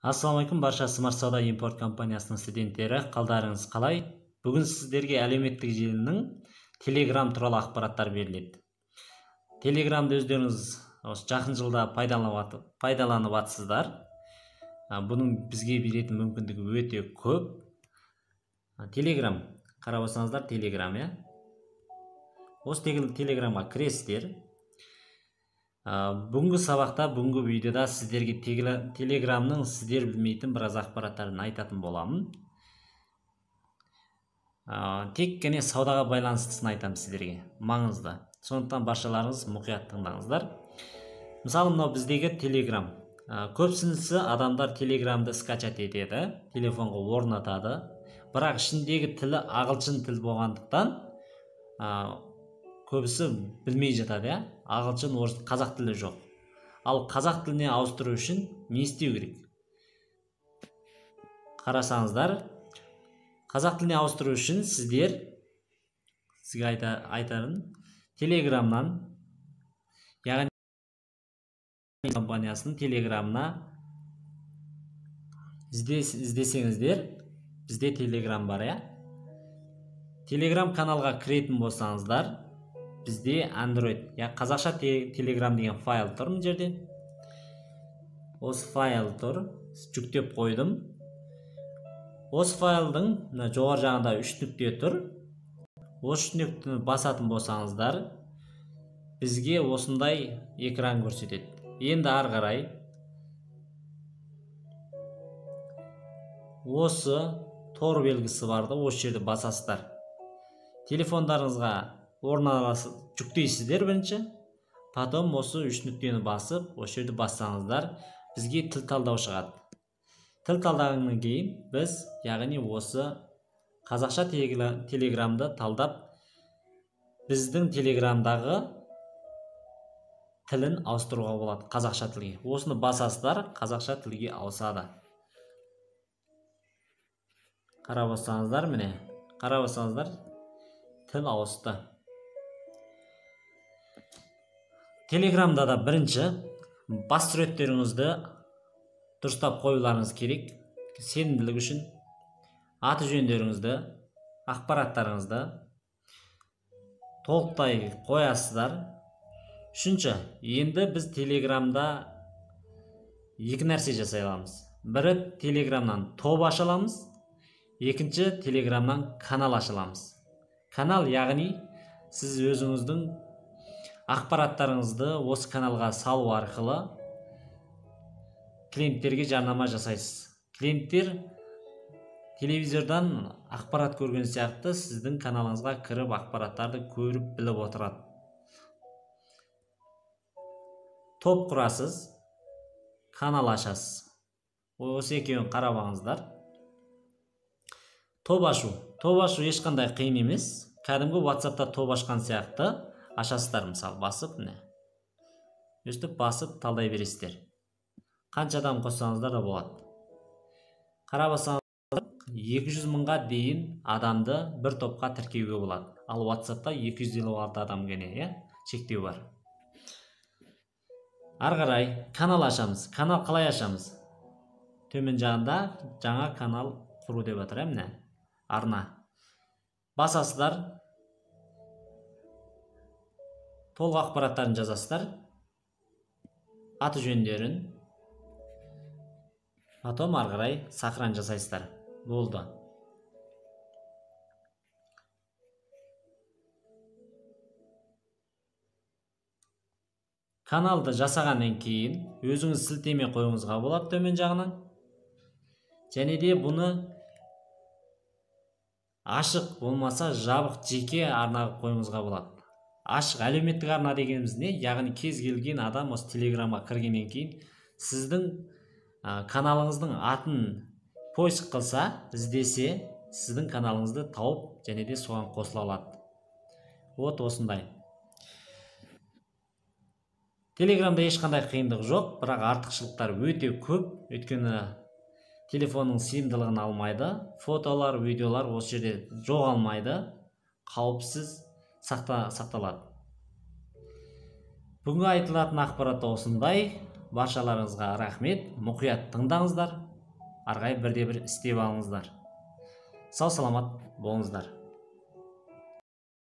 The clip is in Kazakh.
Ассалаумалейкум, барша Smart Сауда импорт компаниясының студенттері, қалдарыңыз қалай? Бүгін сіздерге әлеуметтік желінің Telegram туралы ақпараттар беріледі. Telegram'ды өздеріңіз жақын жылда пайдаланып жатсыздар. Бұның бізге беретін мүмкіндігі өте көп. Telegram, қарап отырсаңыздар, Telegram, осы Telegramға кіресіздер. Бүгінгі сабақта, бүгінгі видеода сіздерге Telegramның сіздер білмейтін біраз ақпараттарын айтатын боламын. Тек қана саудаға байланыстысын айтамын сіздерге, маңызды. Сондықтан баршаларыңыз мұқият тыңдаңыздар. Мысалы, мынау біздегі Telegram. Көпсінісі адамдар Telegramды скачать етеді, телефонға орнатады. Бірақ ішіндегі тілі ағылшын тіл болғандықтан көбісі білмей жатады, ағылшын, орыс, қазақ тілі жоқ. Ал қазақ тіліне ауыстыру үшін не істеу керек? Қарасаңыздар, қазақ тіліне ауыстыру үшін сізге айтарым, Telegram'нан, яғни компаниясының Telegram'на іздесеңіздер, бізде Telegram бар, Telegram каналға кіретін болсаңыздар, бізде Android, қазақша Telegram деген файл тұр мына жерде. Осы файл тұр, жүктеп қойдым. Осы файлдың жоғар жағында 3 нүкте тұр. Осы 3 нүктені басатын болсаңыздар, бізге осындай экран көрсетеді. Енді ары қарай осы тор белгісі барды, осы жерде басасыздар. Телефондарыңызға жүктейсіздер бірінші, потом осы 3 нүктені басып, осы жерді бассаңыздар, бізге тіл талдау шығады. Тіл талдағаннан кейін біз, яғни осы қазақша Telegram'ды талдап, біздің Telegram'дағы тілін ауыстыруға болады, қазақша тілге. Осыны басасыздар, қазақша тілге ауысады. Қарап отырсаңыздар, міне, қарап отырсаңыздар, тіл ауысты. Telegram'да да бірінші бас суреттеріңізді дұрыстап қоюларыңыз керек, сенімділік үшін. Аты жөндеріңізді, ақпараттарыңызды толықтай қоясыздар. Үшінші, енді біз Telegram'да екі нәрсе жасай аламыз. Бірі Telegram'нан топ аша аламыз, екінші Telegram'нан канал аша аламыз. Канал, яғни сіз өзіңіздің ақпараттарыңызды осы каналға салу арқылы клиенттерге жарнама жасайсыз. Клиенттер телевизордан ақпарат көрген сияқты сіздің каналыңызға кіріп ақпараттарды көріп біліп отырады. Топ құрасыз, канал ашасыз. Осы екеуін қарап алыңыздар. Топ ашу ешқандай қиын емес. Кәдімгі WhatsApp'та топ ашқан сияқты ашасыздар, мысалы, басып, өстіп басып талдай бересіздер. Қанша адам қоссаңыздар да болады. Қарап алсаңыздар, 200 мыңға дейін адамды бір топқа тіркеуге болады. Ал WhatsApp'та 256 адам гене, шектеу бар. Ары қарай канал ашамыз. Канал қалай ашамыз? Төмен жағында жаңа канал құру деп жатыр, арна. Басасыздар, толық ақпараттарын жазасыздар, аты жөндерін, потом ары қарай сохран жасайсыздар. Болды. Каналды жасағаннан кейін өзіңіз сілтеме қойыңызға болады төмен жағынан. Және де бұны ашық болмаса жабық жеке арнаға қойыңызға болады. Ашық әлеуметтік арна дегеніміз не? Яғни кез келген адам осы Telegram'a кіргеннен кейін сіздің каналыңыздың атын поиск қылса, іздесе, сіздің каналыңызды тауып, және де соған қосыла алады. Вот осындай. Telegram'да ешқандай қиындық жоқ, бірақ артықшылықтар өте көп, өйткені телефонның сыйымдылығын алмайды, фотолар, видеолар осы жерде жоғалмайды, қауіпсіз сақталады. Бүгінгі айтылатын ақпарат осындай. Баршаларыңызға рахмет, мұқият тыңдаңыздар, ары қарай бірде бір істеп алыңыздар. Сау саламат болыңыздар.